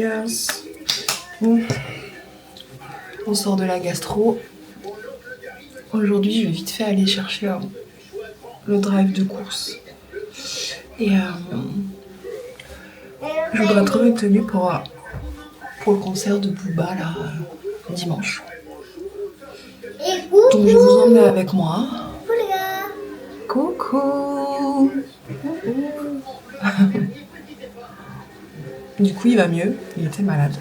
Cheers. Bon. On sort de la gastro. Aujourd'hui, je vais vite fait aller chercher le drive de course. Et je voudrais trouver une tenue pour le concert de Booba là, dimanche. Donc je vais vous emmener avec moi. Coucou. Du coup il va mieux, il était malade.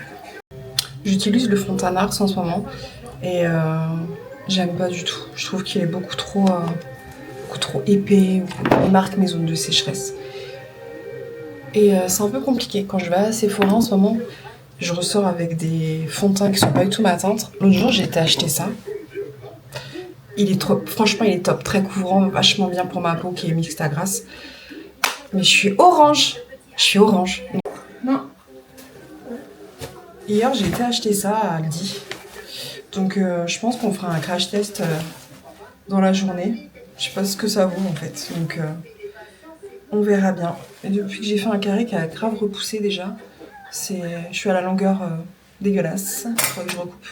J'utilise le fond de Tanars en ce moment et j'aime pas du tout. Je trouve qu'il est beaucoup trop épais, il marque mes zones de sécheresse. Et c'est un peu compliqué. Quand je vais à Sephora en ce moment, je ressors avec des fonds de teint qui sont pas du tout ma teinte. L'autre jour j'ai été acheter ça. Il est trop, franchement il est top, très couvrant, vachement bien pour ma peau qui est mixte à grasse. Mais je suis orange. Non. Hier j'ai été acheter ça à Aldi. Donc je pense qu'on fera un crash test dans la journée. Je sais pas ce que ça vaut en fait. Donc on verra bien. Et depuis que j'ai fait un carré qui a grave repoussé déjà, je suis à la longueur dégueulasse. Il faudrait que je recoupe.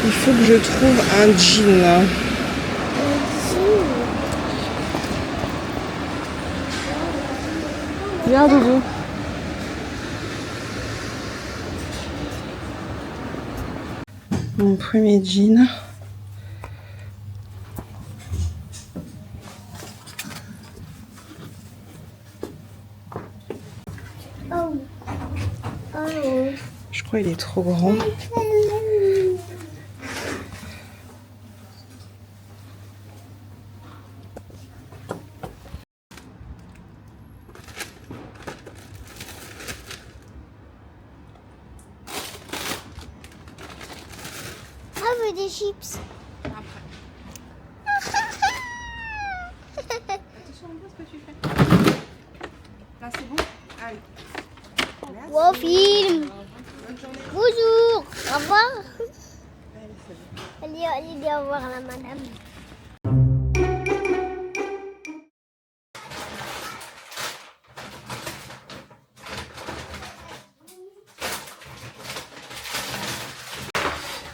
Il faut que je trouve un jean. Viens, Doudou. Mon premier jean. Je crois qu'il est trop grand. Des chips. Après. Attention, on voit ce que tu fais. Là, c'est bon. Allez. Wow, film. Bonne journée. Bonjour. Au revoir. Allez, c'est bon. Allez, dis au revoir à la madame.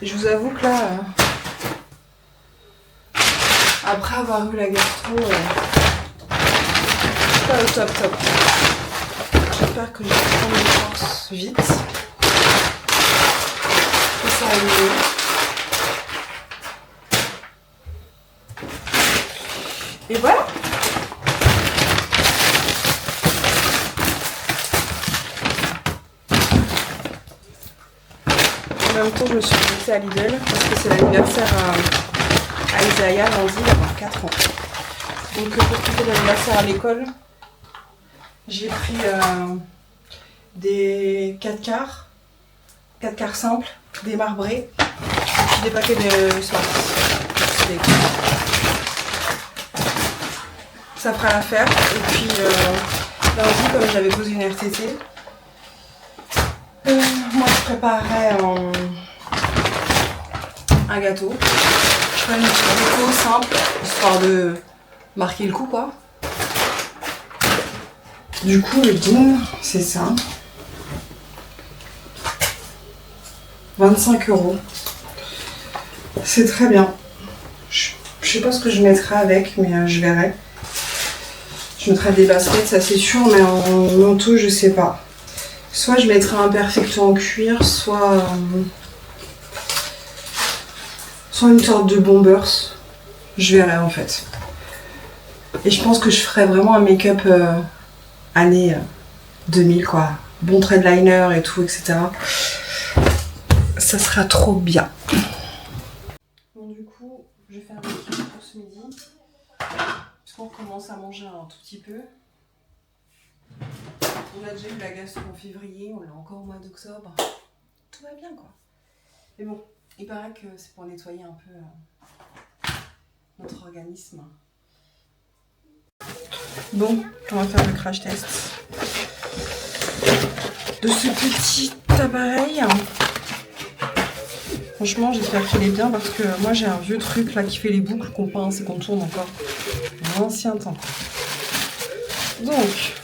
Je vous avoue que là, après avoir eu la gastro, c'est pas au top. J'espère que je vais prendre une force vite. Que ça va mieux. Et voilà. En même temps, je me suis invitée à Lidl parce que c'est l'anniversaire à Isaiah, lundi, il va avoir 4 ans. Donc pour fêter l'anniversaire à l'école, j'ai pris des 4 quarts simples, des marbrés, et puis des paquets de sauce. Ça fera l'affaire. Et puis lundi, comme j'avais posé une RTT, moi je préparerais un gâteau. Je ferais une petite déco simple, histoire de marquer le coup quoi. Du coup le jean, c'est ça. 25 €. C'est très bien. Je sais pas ce que je mettrai avec, mais je verrai. Je mettrai des baskets, ça c'est sûr, mais en manteau je sais pas. Soit je mettrai un perfecto en cuir, soit une sorte de bombers. Je verrai en fait. Et je pense que je ferai vraiment un make-up année 2000 quoi. Bon trait de liner et tout, etc. Ça sera trop bien. Bon du coup, je vais faire un équilibre pour ce midi. Puisqu'on commence à manger un tout petit peu. On a déjà eu la gastro en février, on l'a encore au mois d'octobre. Tout va bien quoi. Mais bon, il paraît que c'est pour nettoyer un peu notre organisme. Bon, on va faire le crash test de ce petit appareil. Franchement, j'espère qu'il est bien parce que moi j'ai un vieux truc là qui fait les boucles qu'on pince et qu'on tourne encore. L'ancien temps. Donc,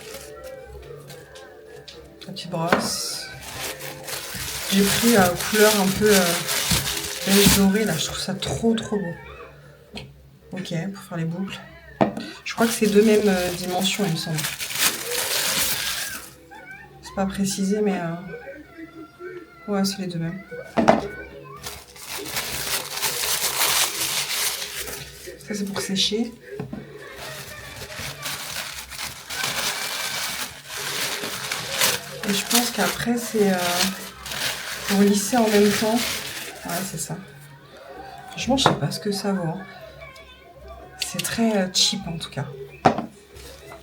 brosse. J'ai pris couleur un peu beige doré là, je trouve ça trop beau. Ok, pour faire les boucles. Je crois que c'est deux mêmes dimensions, il me semble. C'est pas précisé, mais ouais, c'est les deux mêmes. Ça, c'est pour sécher. Et je pense qu'après, c'est pour lisser en même temps. Ouais, c'est ça. Franchement, je sais pas ce que ça vaut. Hein. C'est très cheap en tout cas.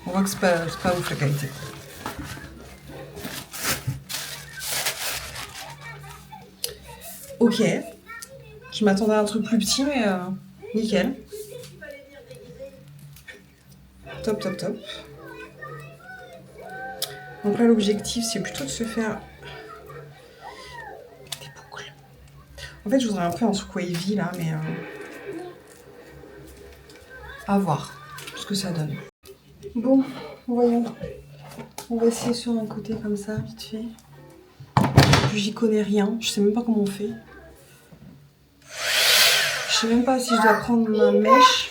On voit que c'est pas ouf la qualité. Ok. Je m'attendais à un truc plus petit, mais nickel. Top. Donc là, l'objectif, c'est plutôt de se faire des boucles. En fait, je voudrais un peu un truc wavy là, mais à voir ce que ça donne. Bon, voyons. On va essayer sur un côté comme ça, vite fait. Puis j'y connais rien, je sais même pas comment on fait. Je sais même pas si je dois prendre ma mèche.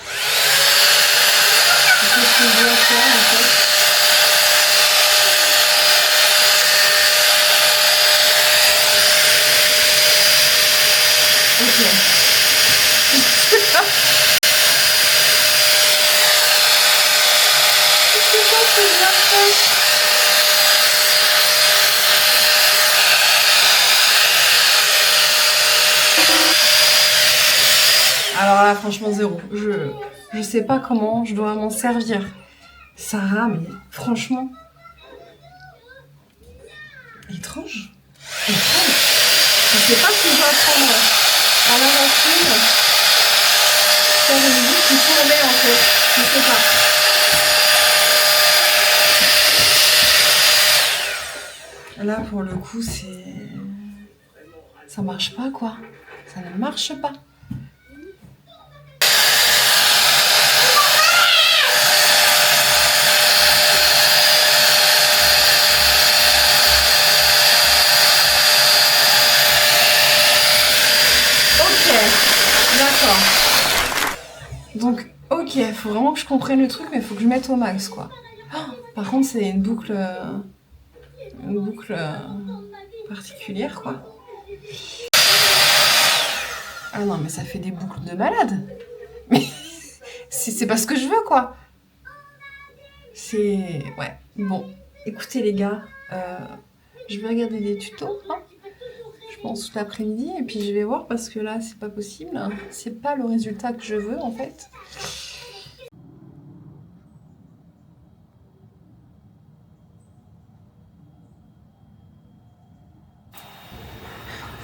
Qu'est-ce que je dois faire en fait? Ok. Alors là, franchement, zéro. Je sais pas comment je dois m'en servir. Sarah, mais franchement... Étrange. Je sais pas si je dois prendre à la machine. Faire une boucle qui tournait en fait. Je sais pas. Là, pour le coup, c'est... Ça marche pas, quoi. Ça ne marche pas. D'accord. Donc, ok, faut vraiment que je comprenne le truc, mais il faut que je mette au max, quoi. Oh, par contre, c'est une boucle particulière, quoi. Ah non, mais ça fait des boucles de malade. Mais c'est pas ce que je veux, quoi. C'est... Ouais, bon. Écoutez, les gars, je vais regarder des tutos, hein. Je pense tout l'après-midi et puis je vais voir parce que là c'est pas possible, c'est pas le résultat que je veux en fait.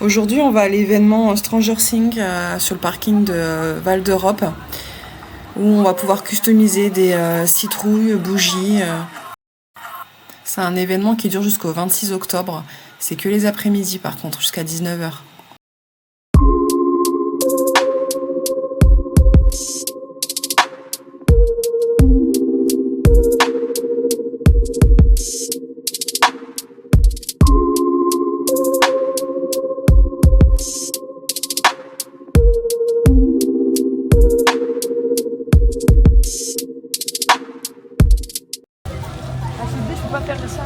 Aujourd'hui on va à l'événement Stranger Things sur le parking de Val d'Europe où on va pouvoir customiser des citrouilles, bougies. C'est un événement qui dure jusqu'au 26 octobre. C'est que les après-midi par contre, jusqu'à 19h. Je peux pas faire ça.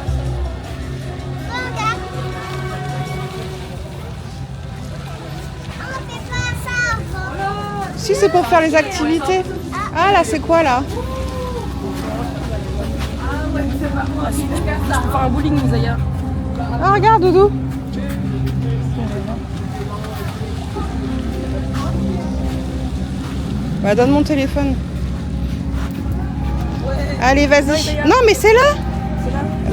Si, c'est pour faire les activités. Ah, là, c'est quoi, là? C'est pour faire un bowling, Zaya. Ah, regarde, Doudou. Bah, donne mon téléphone. Allez, vas-y. Non, mais c'est là.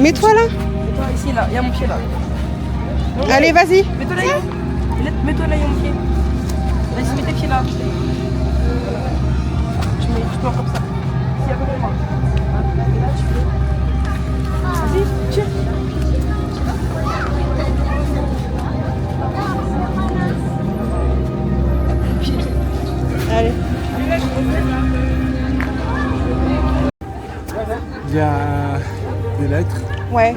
Mets-toi là. Mets-toi ici, là. Il y a mon pied, là. Allez, vas-y. Mets-toi là, mets-toi là, il y a mon pied. Vas-y, mets tes pieds là. Tu mets comme ça. Ici, à côté de moi. Et là, tu fais... Vas-y, tire. Allez. Il y a des lettres. Ouais.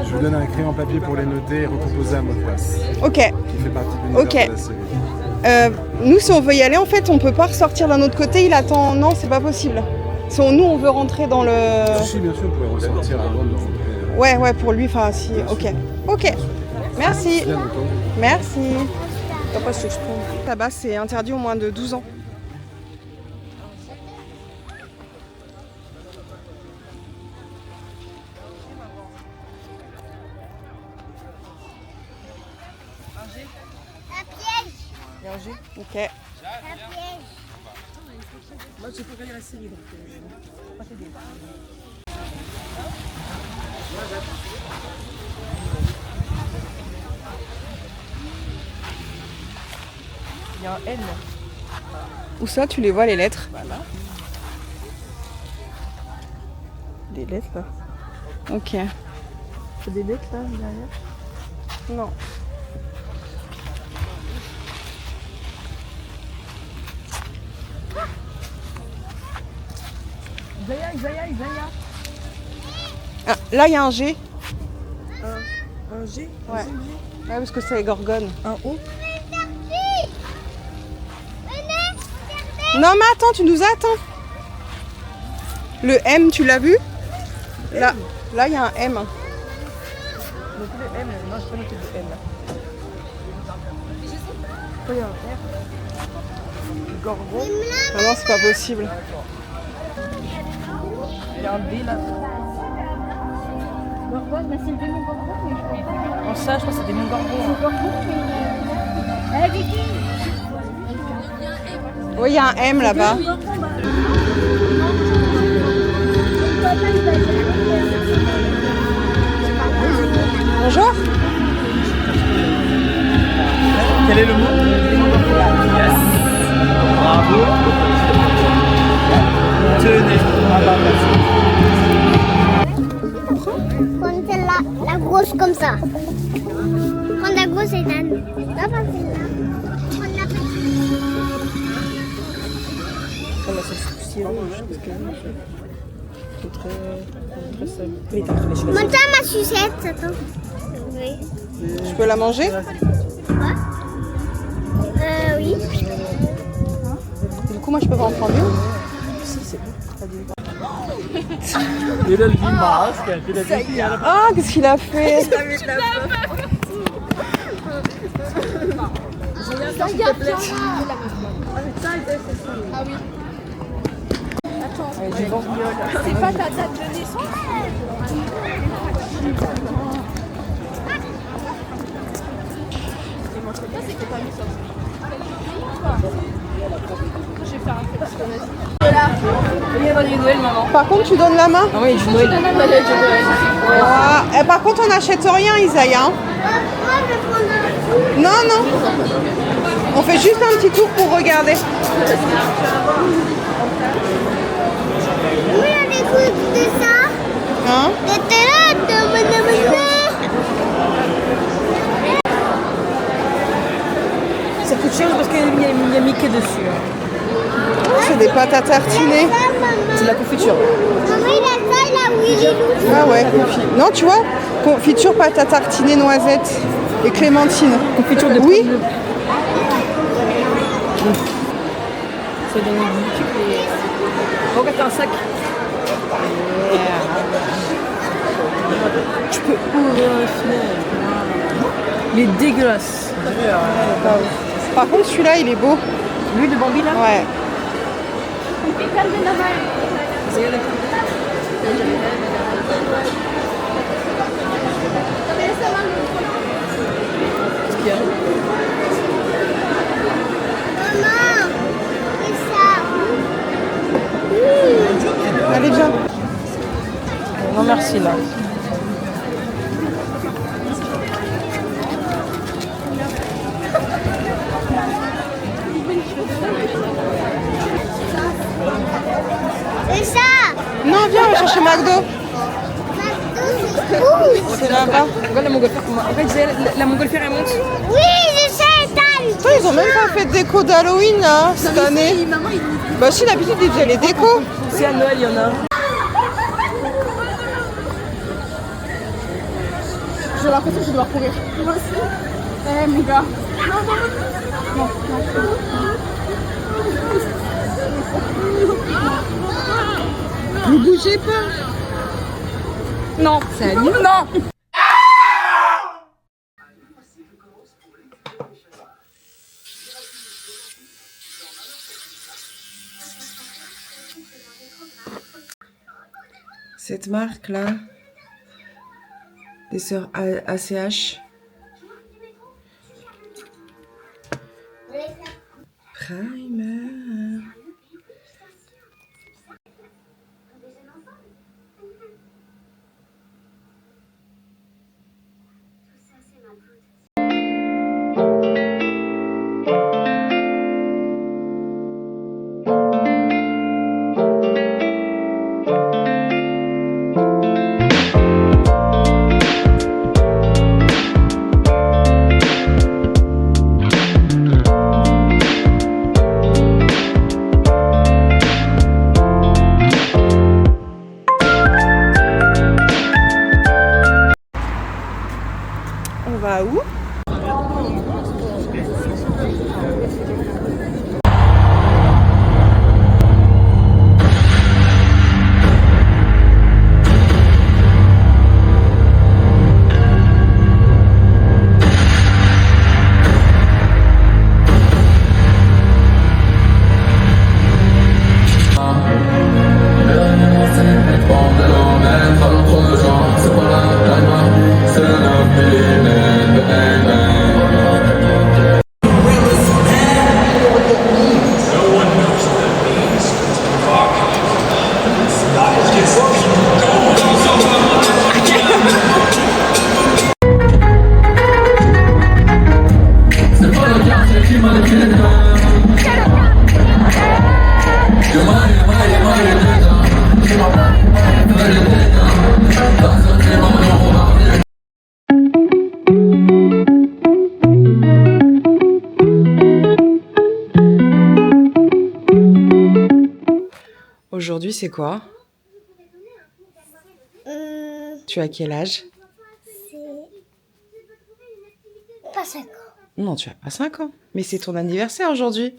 Je vous donne un crayon papier pour les noter et recomposer un mot de passe Ok. qui fait partie de l'univers Ok. de la série. Nous, si on veut y aller, en fait, on peut pas ressortir d'un autre côté. Il attend. Non, c'est pas possible. Si nous, on veut rentrer dans le. Si, bien sûr, vous pouvez ressortir avant de rentrer. Ouais, pour lui. Enfin, si. Ok. Ok. Merci. Bien entendu. Merci. Là-bas, c'est interdit au moins de 12 ans. Un piège. Ok. Un piège. Il y a un N. Où ça, tu les vois, les lettres? Voilà. Des lettres là. Ok. C'est des lettres là derrière. Non. Zaya. Ah, là, il y a un G. Un G. Ouais. Ouais, parce que c'est les gorgones. Un O. Non, mais attends, tu nous attends. Le M, tu l'as vu? Là, il y a un M. Donc le M. Non, je peux noter le M là. Pourquoi il y a un R? Gorgon. Ah non, c'est pas possible. Il y a un D là. En ça, je crois que c'est des mon gorgon. Oui, il y a un M là-bas. Bonjour. Quel est le mot? Yes. Bravo. Tenez. Prends celle-là, la grosse comme ça. Prends la grosse et la... Pas celle-là. Prends la petite. On a ce souci rouge parce que c'est très seul. Mais t'as réfléchi. Monte ma sucette, attends. Oui. Je peux la manger? Oui. Du coup, moi, je peux pas en prendre une? Si, c'est bon. Ah, qu'est-ce qu'il a fait? C'est pas ta date de naissance? Par contre, tu donnes la main? Ah oui, du Noël. Ah, par contre, on n'achète rien, Isaïe. Hein? Moi, je vais prendre un... Non. On fait juste un petit tour pour regarder. Oui, on écoute de ça. Hein? Ça coûte cher parce qu'il y a Mickey dessus. C'est des pâtes à tartiner. C'est de la confiture. Maman, il a ça, il a Willy. Ah ouais, non, tu vois, confiture, pâte à tartiner, noisettes et clémentine. Confiture de Oui. pommes de- Ça donne multiples et... Regarde, t'as un sac. Tu peux ouvrir la fenêtre. Il est dégueulasse. Par contre, celui-là, il est beau. Lui de Bambi là. Ouais. Qu'est-ce qu'il y a? Maman, c'est ça. Allez, viens. Non merci là. C'est ça. Non, viens, on va chercher McDo. C'est là-bas. Regarde la montgolfière. Regarde, la montgolfière elle monte. Oui, je sais, Tan. Putain, ils ont même pas fait de déco d'Halloween là, cette année. Bah si, d'habitude ils faisaient les décos. C'est à Noël, il y en a. j'ai l'impression que je dois courir. Moi aussi. Eh, mon gars. Non, non, non. Ne bougez pas. Non. Salut. Non. Cette marque-là, des sœurs ACH. Primer. On va où? Aujourd'hui, c'est quoi? Tu as quel âge? C'est pas 5 ans. Non, tu as pas 5 ans. Mais c'est ton anniversaire aujourd'hui.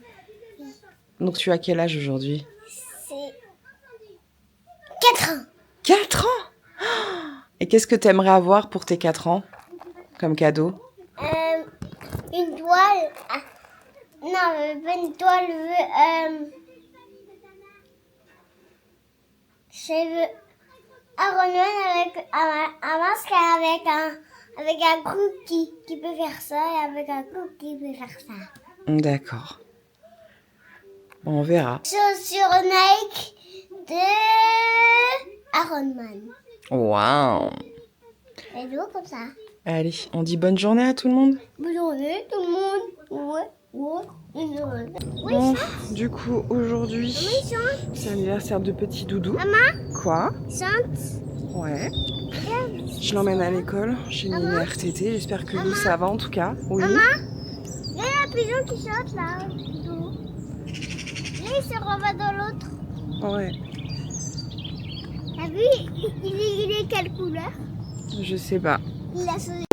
Donc tu as quel âge aujourd'hui? C'est 4 ans. 4 ans? Et qu'est-ce que tu aimerais avoir pour tes 4 ans comme cadeau? Une toile. Ah, non, pas une toile. Je veux un Ron avec un masque avec un cookie qui peut faire ça et avec un cookie qui peut faire ça. D'accord. Bon, on verra. Sur Nike de Iron Man. Waouh. Et nous comme ça. Allez, on dit bonne journée à tout le monde. Bonne journée tout le monde. Ouais. Bonne journée. Oui, Bon, du coup, aujourd'hui, c'est l'anniversaire de petit Doudou. Maman, Quoi? chante. Ouais. Je l'emmène à l'école. J'ai mis une RTT. J'espère que lui, ça va en tout cas. Oui. Maman, il y a un pigeon qui saute là. Là, il se remet dans l'autre. Ouais. T'as vu, il est quelle couleur? Je sais pas. Il a sauté.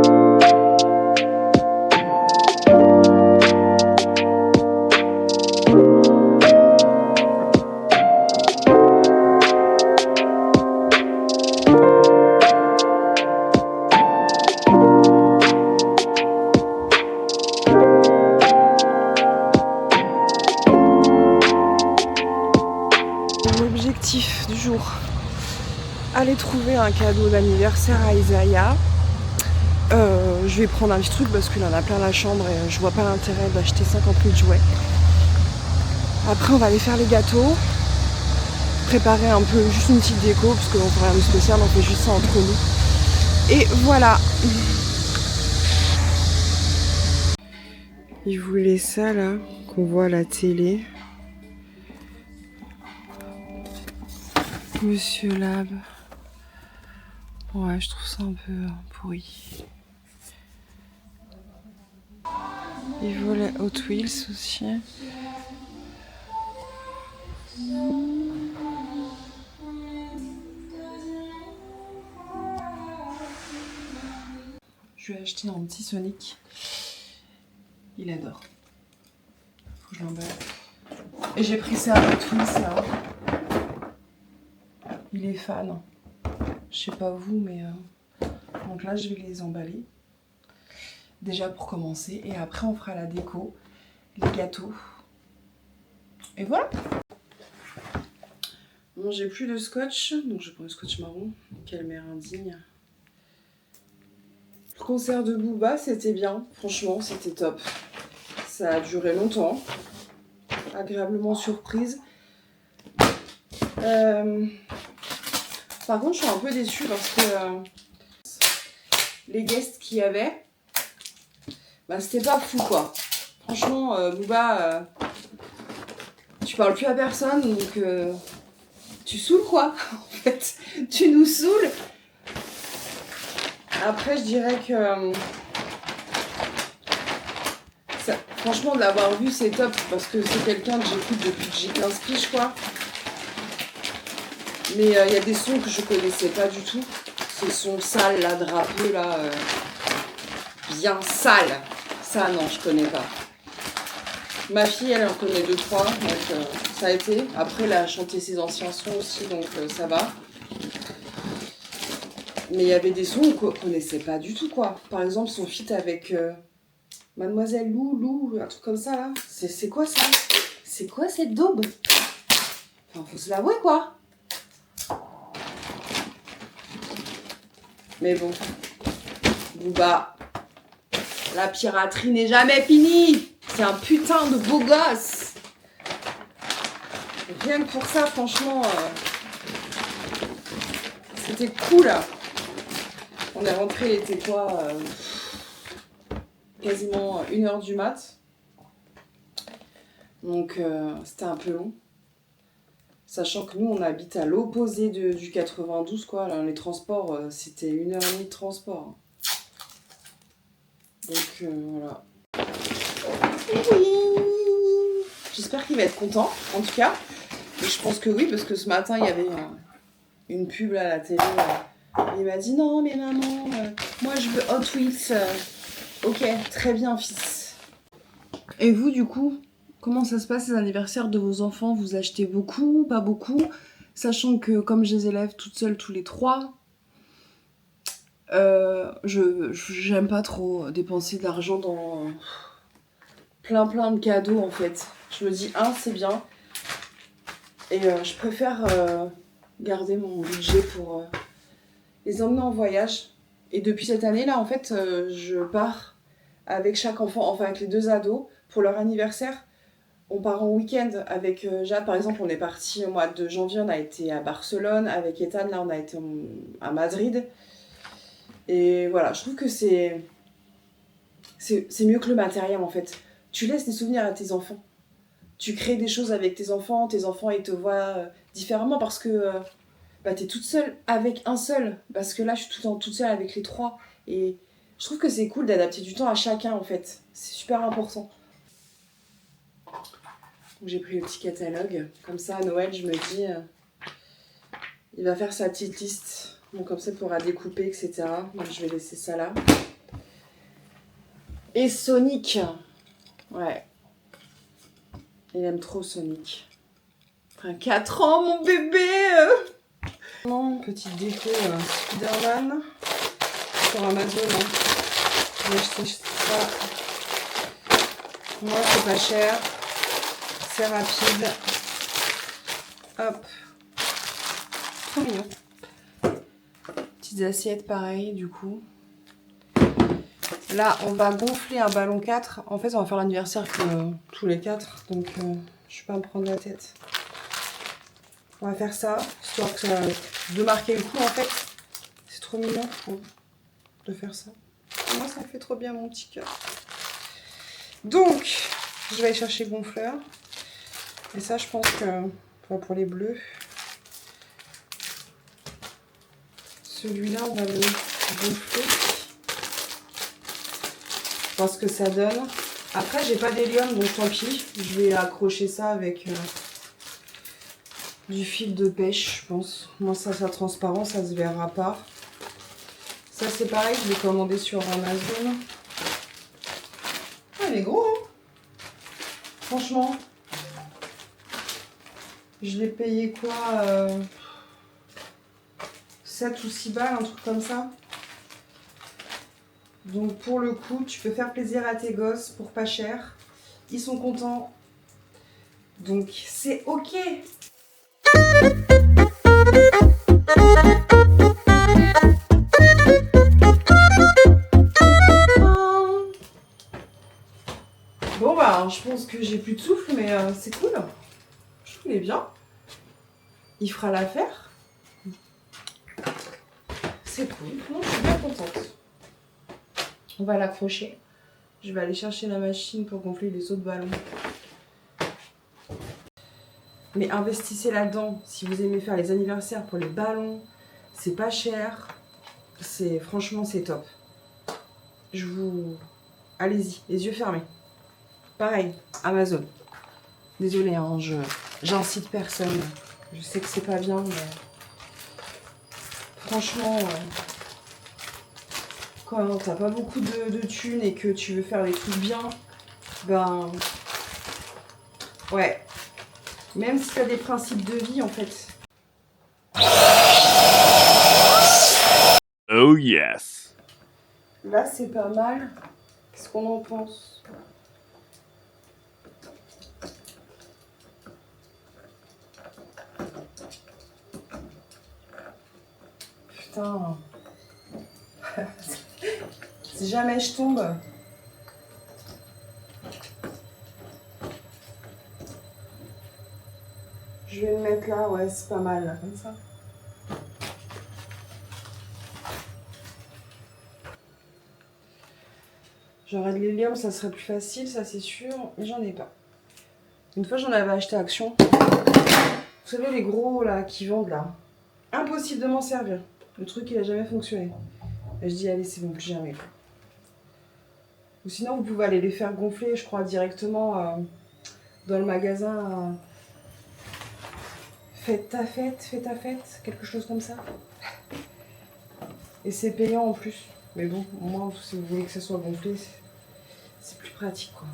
L'objectif du jour, aller trouver un cadeau d'anniversaire à Isaiah. Je vais prendre un petit truc parce qu'il en a plein la chambre et je vois pas l'intérêt d'acheter 50 000 jouets. Après on va aller faire les gâteaux, préparer un peu, juste une petite déco parce qu'on fait rien de spécial, on fait juste ça entre nous. Et voilà. Il voulait ça là, qu'on voit à la télé. Monsieur Lab. Ouais, je trouve ça un peu pourri. Il volait Hot Wheels aussi. acheté un petit Sonic. Il adore. Faut que je l'emballe. Et j'ai pris ça avec tout ça. Il est fan. Je sais pas vous, mais... Donc là, je vais les emballer. Déjà pour commencer. Et après, on fera la déco. Les gâteaux. Et voilà. Bon, j'ai plus de scotch. Donc je prends le scotch marron. Quelle mère indigne. Le concert de Booba, c'était bien. Franchement, c'était top. Ça a duré longtemps. Agréablement surprise. Par contre, je suis un peu déçue parce que les guests qu'il y avait, bah, c'était pas fou quoi. Franchement, Booba, tu parles plus à personne donc tu saoules quoi. En fait, tu nous saoules. Après, je dirais que ça, franchement, de l'avoir vu, c'est top parce que c'est quelqu'un que j'écoute depuis que j'ai 15 piges quoi. Mais il y a des sons que je connaissais pas du tout. Ces sons sales là, drapés là, bien sales. Ça non, je connais pas. Ma fille, elle en connaît 2-3, donc ça a été. Après, elle a chanté ses anciens sons aussi, donc ça va. Mais il y avait des sons qu'on connaissait pas du tout quoi. Par exemple, son feat avec Mademoiselle Lou, un truc comme ça là. C'est quoi ça? C'est quoi cette daube? Enfin, faut se l'avouer quoi. Mais bon, Booba, la piraterie n'est jamais finie. C'est un putain de beau gosse. Rien que pour ça, franchement, c'était cool. On est rentré, il était quoi quasiment 1h du mat. Donc, c'était un peu long. Sachant que nous, on habite à l'opposé du 92, quoi. Alors, les transports, c'était 1h30 de transport. Donc, voilà. J'espère qu'il va être content, en tout cas. Et je pense que oui, parce que ce matin, il y avait une pub là, à la télé. Il m'a dit, non, mais maman, moi, je veux Hot Wheels. Ok, très bien, fils. Et vous, du coup ? Comment ça se passe les anniversaires de vos enfants? Vous achetez beaucoup, pas beaucoup? Sachant que comme je les élève toutes seules tous les 3, j'aime pas trop dépenser de l'argent dans plein de cadeaux en fait. Je me dis, c'est bien. Et je préfère garder mon budget pour les emmener en voyage. Et depuis cette année là, en fait, je pars avec chaque enfant, enfin avec les 2 ados, pour leur anniversaire. On part en week-end avec Jade, par exemple, on est parti au mois de janvier, on a été à Barcelone. Avec Ethan, là, on a été à Madrid. Et voilà, je trouve que c'est mieux que le matériel, en fait. Tu laisses des souvenirs à tes enfants. Tu crées des choses avec tes enfants ils te voient différemment parce que t'es toute seule avec un seul. Parce que là, je suis tout le temps toute seule avec les 3. Et je trouve que c'est cool d'adapter du temps à chacun, en fait. C'est super important. J'ai pris le petit catalogue. Comme ça, à Noël, je me dis, il va faire sa petite liste. Bon, comme ça, il pourra découper, etc. Donc, je vais laisser ça là. Et Sonic. Ouais. Il aime trop Sonic. Enfin, 4 ans, mon bébé. Petite déco Spider-Man. Sur Amazon. J'ai acheté ça. Moi, c'est pas cher. C'est rapide. Hop. Trop mignon. Petites assiettes pareil du coup. Là on va gonfler un ballon 4. En fait on va faire l'anniversaire tous les 4. Donc je vais pas me prendre la tête. On va faire ça. Histoire que de marquer le coup en fait. C'est trop mignon je trouve. De faire ça. Moi ça me fait trop bien mon petit cœur. Donc je vais aller chercher le gonfleur. Et ça, je pense que pour les bleus, celui-là, on va le gonfler. Voir ce que ça donne. Après, j'ai pas d'hélium, donc tant pis. Je vais accrocher ça avec du fil de pêche, je pense. Moi, ça transparent, ça se verra pas. Ça c'est pareil, je l'ai commandé sur Amazon. Ah, il est gros, hein. Franchement. Je l'ai payé quoi 7 ou 6 balles, un truc comme ça. Donc pour le coup, tu peux faire plaisir à tes gosses pour pas cher. Ils sont contents. Donc c'est ok. Bon bah je pense que j'ai plus de souffle, mais c'est cool. Je trouve qu'il est bien. Il fera l'affaire. C'est cool. Non, je suis bien contente. On va l'accrocher. Je vais aller chercher la machine pour gonfler les autres ballons. Mais investissez là-dedans. Si vous aimez faire les anniversaires pour les ballons, c'est pas cher. Franchement, c'est top. Allez-y, les yeux fermés. Pareil, Amazon. Désolée, hein, j'incite personne. Je sais que c'est pas bien, mais franchement, quand t'as pas beaucoup de thunes et que tu veux faire des trucs bien, ben ouais. Même si t'as des principes de vie, en fait. Oh yes. Là, c'est pas mal. Qu'est-ce qu'on en pense? Putain. Si jamais je tombe. Je vais le mettre là, ouais, c'est pas mal, là, comme ça. J'aurais de l'hélium, ça serait plus facile, ça c'est sûr, mais j'en ai pas. Une fois, j'en avais acheté à Action. Vous savez, les gros, là, qui vendent, là. Impossible de m'en servir. Le truc, il a jamais fonctionné. Et je dis, allez, c'est bon, plus jamais, quoi. Ou sinon, vous pouvez aller les faire gonfler, je crois, directement dans le magasin. Fais ta fête, quelque chose comme ça. Et c'est payant en plus. Mais bon, au moins, si vous voulez que ça soit gonflé, c'est plus pratique, quoi.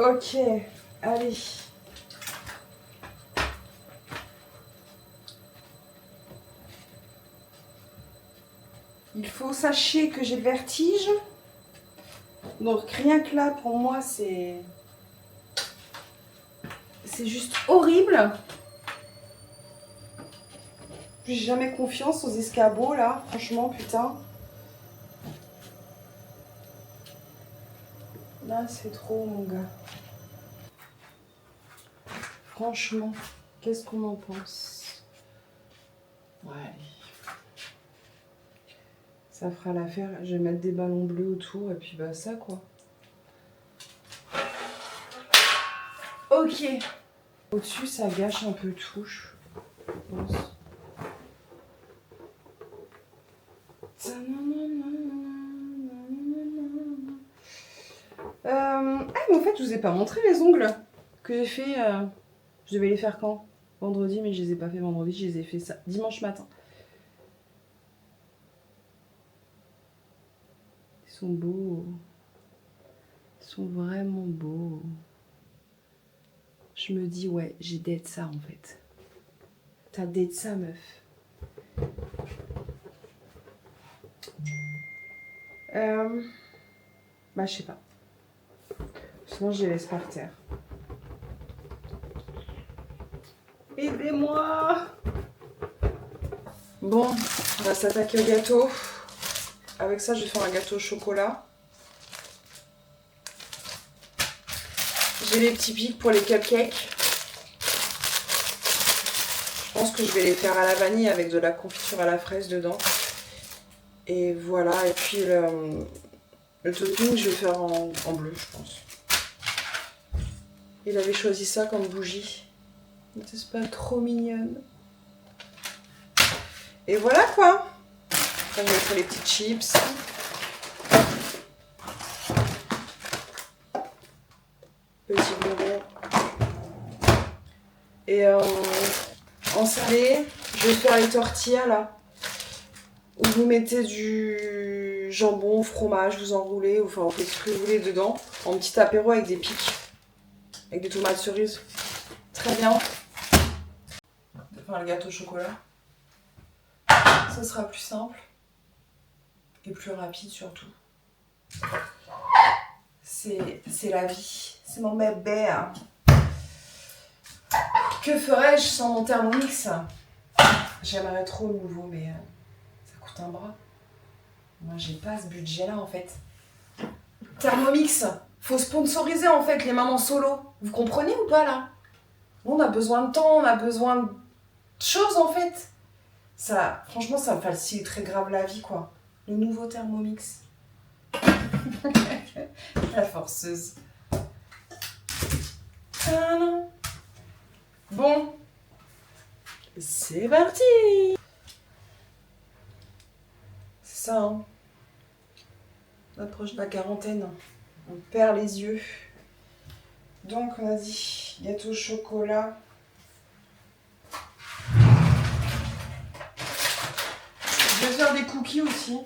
Ok, allez. Il faut sachez que j'ai le vertige. Donc rien que là, pour moi, c'est juste horrible. J'ai jamais confiance aux escabeaux là, franchement, putain. Là, c'est trop, mon gars. Franchement, qu'est-ce qu'on en pense? Ouais. Ça fera l'affaire. Je vais mettre des ballons bleus autour et puis bah ça, quoi. Ok. Au-dessus, ça gâche un peu tout, je pense. Ah, mais en fait, je vous ai pas montré les ongles que j'ai fait. Je devais les faire quand? Vendredi, mais je les ai pas fait vendredi, je les ai fait ça dimanche matin. Ils sont beaux. Ils sont vraiment beaux. Je me dis, ouais, j'ai date ça en fait. T'as date ça, meuf. Bah, je sais pas. Sinon, je les laisse par terre. Aidez-moi! Bon, on va s'attaquer au gâteau. Avec ça, je vais faire un gâteau au chocolat. J'ai les petits pics pour les cupcakes. Je pense que je vais les faire à la vanille avec de la confiture à la fraise dedans. Et voilà, et puis le topping, je vais faire en bleu, je pense. Il avait choisi ça comme bougie. C'est pas trop mignonne. Et voilà quoi. Après, je vais faire les petites chips. Petit bonbon. Et en salé, Je vais faire les tortillas là. Où vous mettez du jambon, fromage, vous enroulez, enfin vous faites ce que vous voulez dedans. En petit apéro avec des pics. Avec des tomates cerises. Très bien. Enfin le gâteau au chocolat. Ça sera plus simple. Et plus rapide surtout. C'est la vie. C'est mon bébé. Que ferais-je sans mon Thermomix? J'aimerais trop le nouveau, mais ça coûte un bras. Moi, j'ai pas ce budget-là, en fait. Thermomix, faut sponsoriser, en fait, les mamans solo. Vous comprenez ou pas, là? On a besoin de temps, on a besoin de choses, en fait. Ça, franchement, ça me facilite très grave la vie, quoi. Le nouveau Thermomix. La forceuse. Tadam. Bon, c'est parti. C'est ça, hein. On approche de la quarantaine. On perd les yeux. Donc, on a dit gâteau au chocolat. Je vais faire des cookies aussi.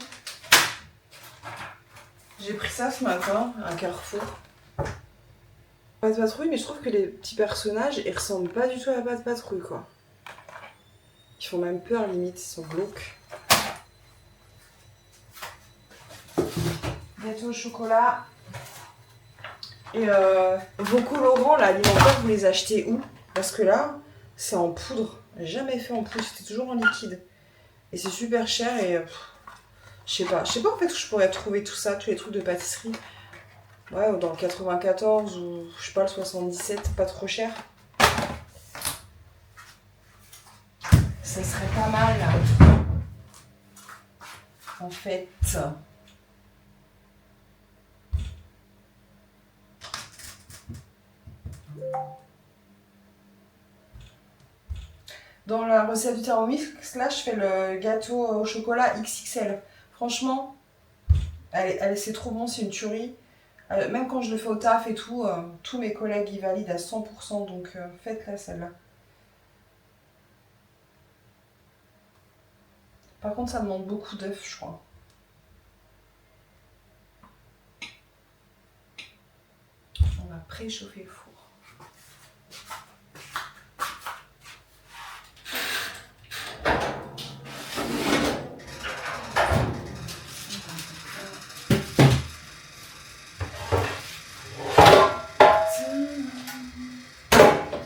J'ai pris ça ce matin à Carrefour. Pâte Patrouille, mais je trouve que les petits personnages, ils ressemblent pas du tout à la Pâte Patrouille, quoi. Ils font même peur, limite, ils sont glauques. Gâteau au chocolat. Et vos colorants, là, alimentaires, vous les achetez où? Parce que là, c'est en poudre. J'ai jamais fait en poudre, c'était toujours en liquide. Et c'est super cher et... je sais pas en fait où je pourrais trouver tout ça, tous les trucs de pâtisserie. Ouais, dans le 94 ou je sais pas, le 77, pas trop cher. Ça serait pas mal, là. En fait. Dans la recette du Thermomix, là, je fais le gâteau au chocolat XXL. Franchement, c'est trop bon, c'est une tuerie. Même quand je le fais au taf et tout, tous mes collègues y valident à 100%, donc faites-la celle-là. Par contre, ça demande beaucoup d'œufs, je crois. On va préchauffer le four.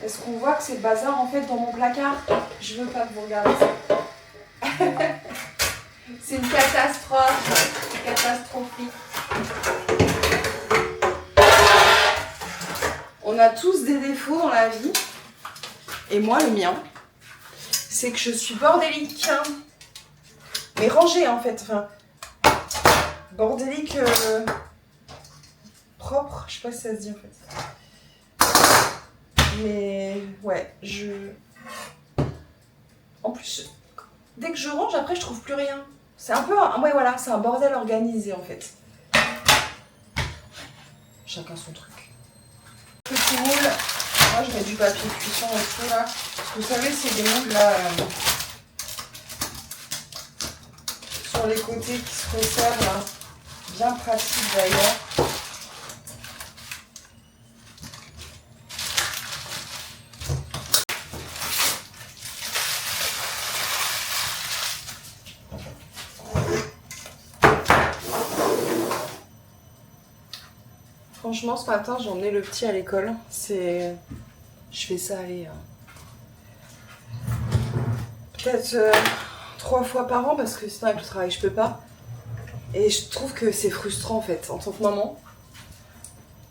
Est-ce qu'on voit que c'est le bazar en fait dans mon placard? Je veux pas que vous regardiez ça. C'est une catastrophe. C'est catastrophique. On a tous des défauts dans la vie. Et moi, le mien, c'est que je suis bordélique. Mais rangée en fait. Enfin, bordélique propre. Je sais pas si ça se dit en fait. Mais ouais, en plus, dès que je range, après je trouve plus rien. C'est un peu, ouais voilà, c'est un bordel organisé en fait. Chacun son truc. Petit moule, moi je mets du papier cuisson et tout là. Parce que vous savez, c'est des moules là, sur les côtés qui se resserrent là. Bien pratique d'ailleurs. Franchement, ce matin, j'ai emmené le petit à l'école. Je fais ça, allez, peut-être 3 fois par an, parce que sinon, avec le travail, je peux pas. Et je trouve que c'est frustrant, en fait, en tant que maman,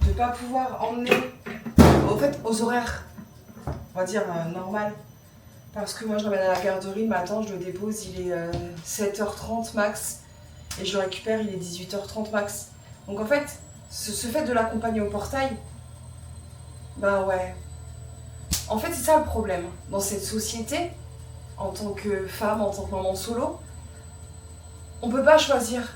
de pas pouvoir emmener, au fait, aux horaires, on va dire, normal. Parce que moi, je l'emmène à la garderie le matin, je le dépose, il est 7h30 max. Et je le récupère, il est 18h30 max. Donc, en fait... Ce fait de l'accompagner au portail, bah ouais. En fait, c'est ça le problème. Dans cette société, en tant que femme, en tant que maman solo, on peut pas choisir.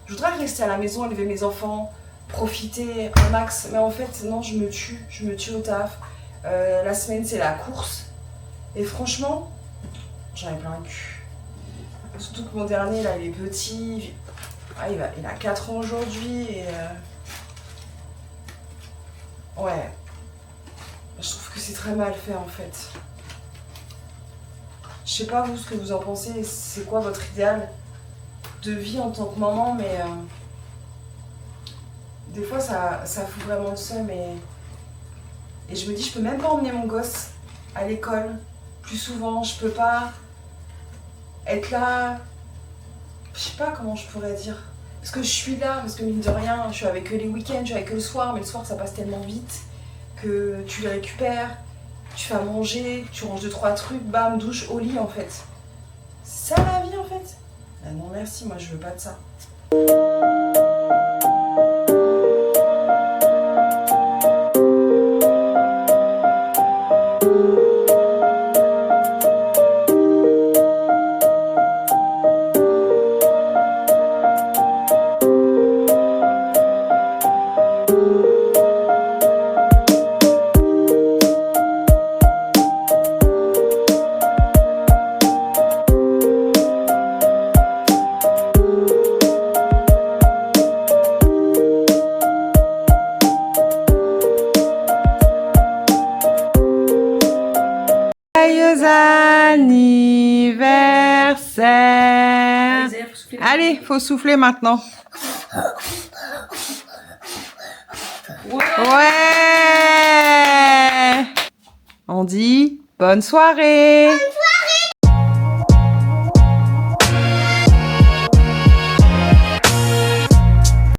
Je voudrais rester à la maison, élever mes enfants, profiter un max. Mais en fait, non, je me tue au taf. La semaine, c'est la course. Et franchement, J'en ai plein le cul. Surtout que mon dernier, là, il est petit. Ah, il a 4 ans aujourd'hui et... Ouais. Je trouve que c'est très mal fait, en fait. Je sais pas vous ce que vous en pensez, c'est quoi votre idéal de vie en tant que maman, mais... Des fois, ça fout vraiment le seum et je me dis, je peux même pas emmener mon gosse à l'école plus souvent. Je peux pas être là. Je sais pas comment je pourrais dire. Parce que je suis là, parce que mine de rien, je suis avec eux les week-ends, je suis avec eux le soir, mais le soir ça passe tellement vite que tu les récupères, tu fais à manger, tu ranges 2-3 trucs, bam, douche, au lit en fait. C'est ça la vie en fait. Ah non merci, moi je veux pas de ça. Joyeux anniversaire! Allez, faut souffler maintenant. Ouais! On dit bonne soirée!